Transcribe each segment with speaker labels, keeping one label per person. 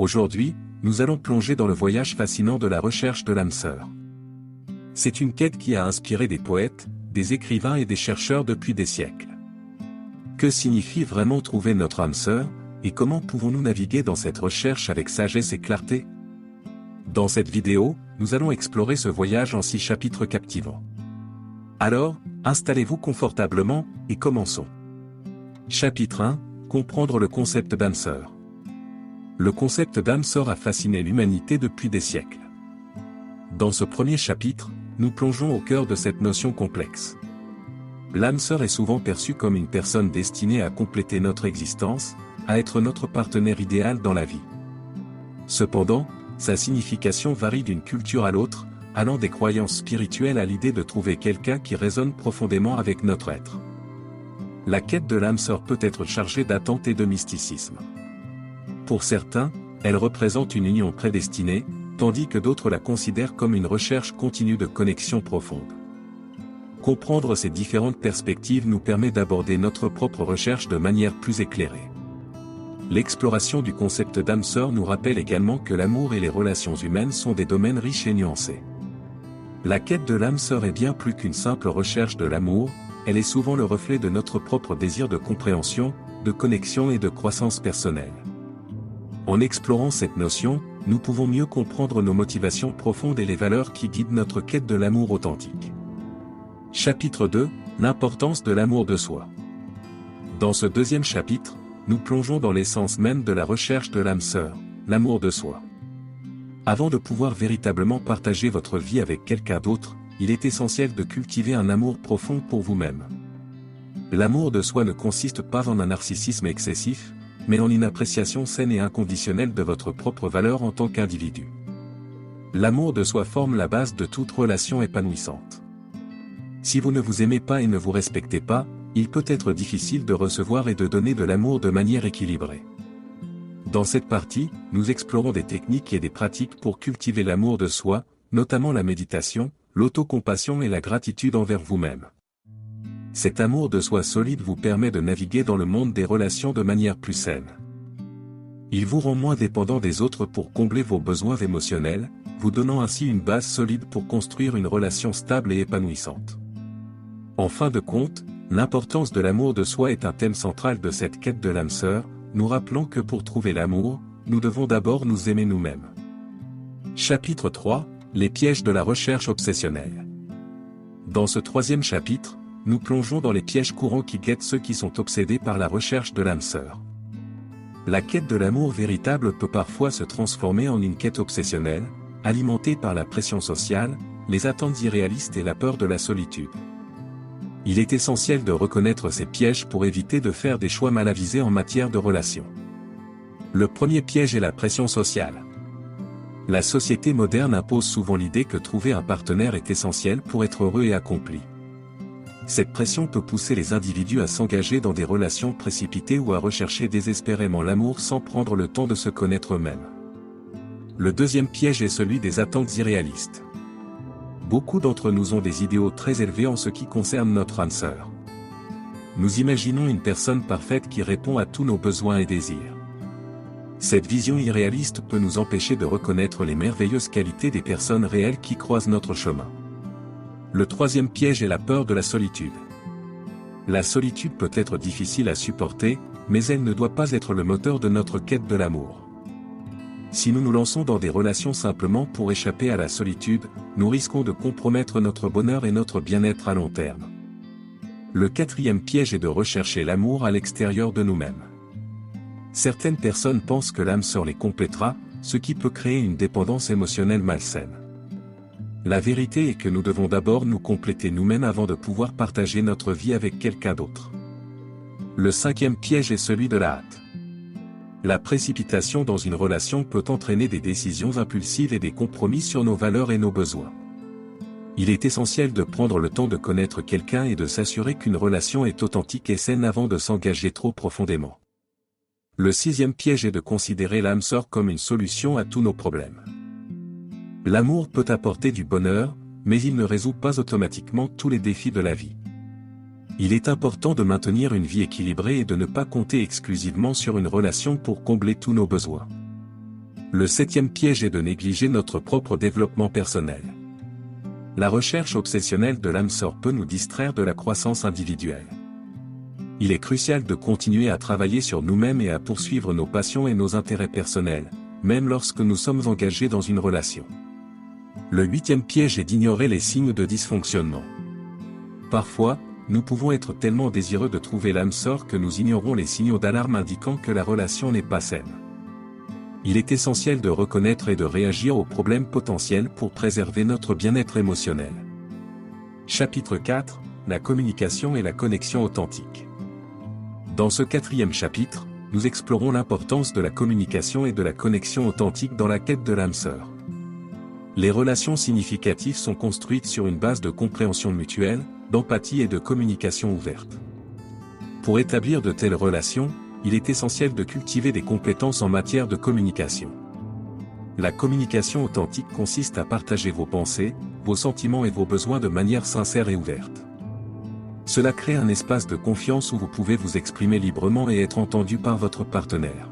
Speaker 1: Aujourd'hui, nous allons plonger dans le voyage fascinant de la recherche de l'âme sœur. C'est une quête qui a inspiré des poètes, des écrivains et des chercheurs depuis des siècles. Que signifie vraiment trouver notre âme sœur, et comment pouvons-nous naviguer dans cette recherche avec sagesse et clarté? Dans cette vidéo, nous allons explorer ce voyage en 6 chapitres captivants. Alors, installez-vous confortablement, et commençons. Chapitre 1, comprendre le concept d'âme sœur. Le concept d'âme sœur a fasciné l'humanité depuis des siècles. Dans ce premier chapitre, nous plongeons au cœur de cette notion complexe. L'âme sœur est souvent perçue comme une personne destinée à compléter notre existence, à être notre partenaire idéal dans la vie. Cependant, sa signification varie d'une culture à l'autre, allant des croyances spirituelles à l'idée de trouver quelqu'un qui résonne profondément avec notre être. La quête de l'âme sœur peut être chargée d'attente et de mysticisme. Pour certains, elle représente une union prédestinée, tandis que d'autres la considèrent comme une recherche continue de connexion profonde. Comprendre ces différentes perspectives nous permet d'aborder notre propre recherche de manière plus éclairée. L'exploration du concept d'âme sœur nous rappelle également que l'amour et les relations humaines sont des domaines riches et nuancés. La quête de l'âme sœur est bien plus qu'une simple recherche de l'amour, elle est souvent le reflet de notre propre désir de compréhension, de connexion et de croissance personnelle. En explorant cette notion, nous pouvons mieux comprendre nos motivations profondes et les valeurs qui guident notre quête de l'amour authentique. Chapitre 2, l'importance de l'amour de soi. Dans ce deuxième chapitre, nous plongeons dans l'essence même de la recherche de l'âme sœur, l'amour de soi. Avant de pouvoir véritablement partager votre vie avec quelqu'un d'autre, il est essentiel de cultiver un amour profond pour vous-même. L'amour de soi ne consiste pas en un narcissisme excessif, mais en une appréciation saine et inconditionnelle de votre propre valeur en tant qu'individu. L'amour de soi forme la base de toute relation épanouissante. Si vous ne vous aimez pas et ne vous respectez pas, il peut être difficile de recevoir et de donner de l'amour de manière équilibrée. Dans cette partie, nous explorons des techniques et des pratiques pour cultiver l'amour de soi, notamment la méditation, l'autocompassion et la gratitude envers vous-même. Cet amour de soi solide vous permet de naviguer dans le monde des relations de manière plus saine. Il vous rend moins dépendant des autres pour combler vos besoins émotionnels, vous donnant ainsi une base solide pour construire une relation stable et épanouissante. En fin de compte, l'importance de l'amour de soi est un thème central de cette quête de l'âme sœur, nous rappelant que pour trouver l'amour, nous devons d'abord nous aimer nous-mêmes. Chapitre 3, les pièges de la recherche obsessionnelle. Dans ce troisième chapitre, nous plongeons dans les pièges courants qui guettent ceux qui sont obsédés par la recherche de l'âme sœur. La quête de l'amour véritable peut parfois se transformer en une quête obsessionnelle, alimentée par la pression sociale, les attentes irréalistes et la peur de la solitude. Il est essentiel de reconnaître ces pièges pour éviter de faire des choix mal avisés en matière de relations. Le premier piège est la pression sociale. La société moderne impose souvent l'idée que trouver un partenaire est essentiel pour être heureux et accompli. Cette pression peut pousser les individus à s'engager dans des relations précipitées ou à rechercher désespérément l'amour sans prendre le temps de se connaître eux-mêmes. Le deuxième piège est celui des attentes irréalistes. Beaucoup d'entre nous ont des idéaux très élevés en ce qui concerne notre âme sœur. Nous imaginons une personne parfaite qui répond à tous nos besoins et désirs. Cette vision irréaliste peut nous empêcher de reconnaître les merveilleuses qualités des personnes réelles qui croisent notre chemin. Le troisième piège est la peur de la solitude. La solitude peut être difficile à supporter, mais elle ne doit pas être le moteur de notre quête de l'amour. Si nous nous lançons dans des relations simplement pour échapper à la solitude, nous risquons de compromettre notre bonheur et notre bien-être à long terme. Le quatrième piège est de rechercher l'amour à l'extérieur de nous-mêmes. Certaines personnes pensent que l'âme sœur les complétera, ce qui peut créer une dépendance émotionnelle malsaine. La vérité est que nous devons d'abord nous compléter nous-mêmes avant de pouvoir partager notre vie avec quelqu'un d'autre. Le cinquième piège est celui de la hâte. La précipitation dans une relation peut entraîner des décisions impulsives et des compromis sur nos valeurs et nos besoins. Il est essentiel de prendre le temps de connaître quelqu'un et de s'assurer qu'une relation est authentique et saine avant de s'engager trop profondément. Le sixième piège est de considérer l'âme sœur comme une solution à tous nos problèmes. L'amour peut apporter du bonheur, mais il ne résout pas automatiquement tous les défis de la vie. Il est important de maintenir une vie équilibrée et de ne pas compter exclusivement sur une relation pour combler tous nos besoins. Le 7e piège est de négliger notre propre développement personnel. La recherche obsessionnelle de l'âme sœur peut nous distraire de la croissance individuelle. Il est crucial de continuer à travailler sur nous-mêmes et à poursuivre nos passions et nos intérêts personnels, même lorsque nous sommes engagés dans une relation. Le 8e piège est d'ignorer les signes de dysfonctionnement. Parfois, nous pouvons être tellement désireux de trouver l'âme sœur que nous ignorons les signaux d'alarme indiquant que la relation n'est pas saine. Il est essentiel de reconnaître et de réagir aux problèmes potentiels pour préserver notre bien-être émotionnel. Chapitre 4, la communication et la connexion authentique. Dans ce 4e chapitre, nous explorons l'importance de la communication et de la connexion authentique dans la quête de l'âme sœur. Les relations significatives sont construites sur une base de compréhension mutuelle, d'empathie et de communication ouverte. Pour établir de telles relations, il est essentiel de cultiver des compétences en matière de communication. La communication authentique consiste à partager vos pensées, vos sentiments et vos besoins de manière sincère et ouverte. Cela crée un espace de confiance où vous pouvez vous exprimer librement et être entendu par votre partenaire.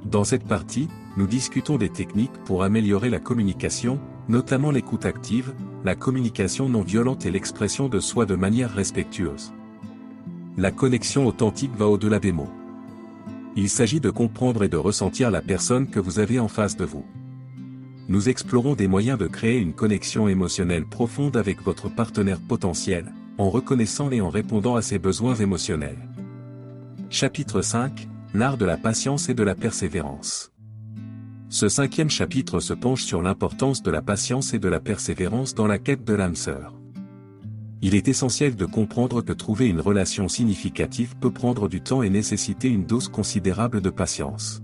Speaker 1: Dans cette partie, nous discutons des techniques pour améliorer la communication, notamment l'écoute active, la communication non violente et l'expression de soi de manière respectueuse. La connexion authentique va au-delà des mots. Il s'agit de comprendre et de ressentir la personne que vous avez en face de vous. Nous explorons des moyens de créer une connexion émotionnelle profonde avec votre partenaire potentiel, en reconnaissant et en répondant à ses besoins émotionnels. Chapitre 5, l'art de la patience et de la persévérance. Ce 5e chapitre se penche sur l'importance de la patience et de la persévérance dans la quête de l'âme sœur. Il est essentiel de comprendre que trouver une relation significative peut prendre du temps et nécessiter une dose considérable de patience.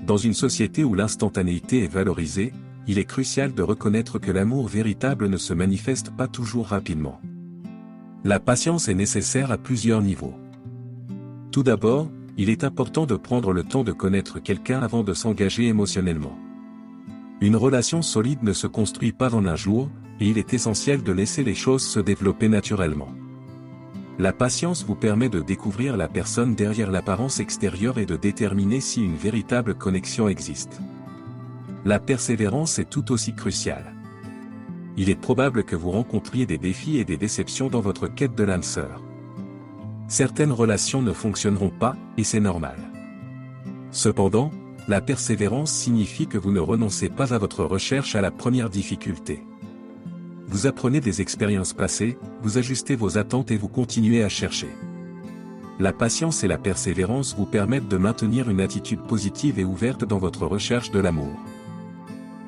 Speaker 1: Dans une société où l'instantanéité est valorisée, il est crucial de reconnaître que l'amour véritable ne se manifeste pas toujours rapidement. La patience est nécessaire à plusieurs niveaux. Tout d'abord, il est important de prendre le temps de connaître quelqu'un avant de s'engager émotionnellement. Une relation solide ne se construit pas en un jour, et il est essentiel de laisser les choses se développer naturellement. La patience vous permet de découvrir la personne derrière l'apparence extérieure et de déterminer si une véritable connexion existe. La persévérance est tout aussi cruciale. Il est probable que vous rencontriez des défis et des déceptions dans votre quête de l'âme sœur. Certaines relations ne fonctionneront pas, et c'est normal. Cependant, la persévérance signifie que vous ne renoncez pas à votre recherche à la première difficulté. Vous apprenez des expériences passées, vous ajustez vos attentes et vous continuez à chercher. La patience et la persévérance vous permettent de maintenir une attitude positive et ouverte dans votre recherche de l'amour.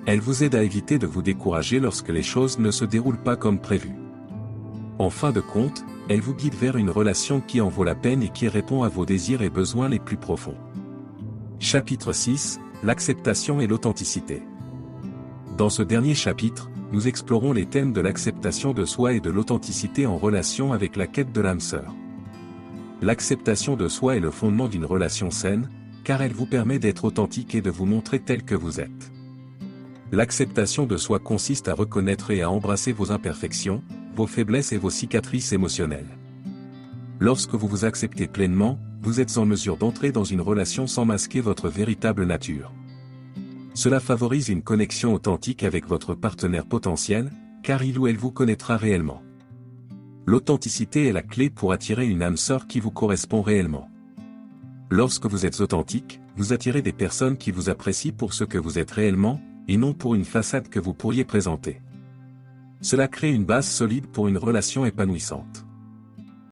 Speaker 1: Elles vous aident à éviter de vous décourager lorsque les choses ne se déroulent pas comme prévu. En fin de compte, elles vous guident vers une relation qui en vaut la peine et qui répond à vos désirs et besoins les plus profonds. Chapitre 6, l'acceptation et l'authenticité. Dans ce dernier chapitre, nous explorons les thèmes de l'acceptation de soi et de l'authenticité en relation avec la quête de l'âme sœur. L'acceptation de soi est le fondement d'une relation saine, car elle vous permet d'être authentique et de vous montrer tel que vous êtes. L'acceptation de soi consiste à reconnaître et à embrasser vos imperfections, vos faiblesses et vos cicatrices émotionnelles. Lorsque vous vous acceptez pleinement, vous êtes en mesure d'entrer dans une relation sans masquer votre véritable nature. Cela favorise une connexion authentique avec votre partenaire potentiel, car il ou elle vous connaîtra réellement. L'authenticité est la clé pour attirer une âme sœur qui vous correspond réellement. Lorsque vous êtes authentique, vous attirez des personnes qui vous apprécient pour ce que vous êtes réellement, et non pour une façade que vous pourriez présenter. Cela crée une base solide pour une relation épanouissante.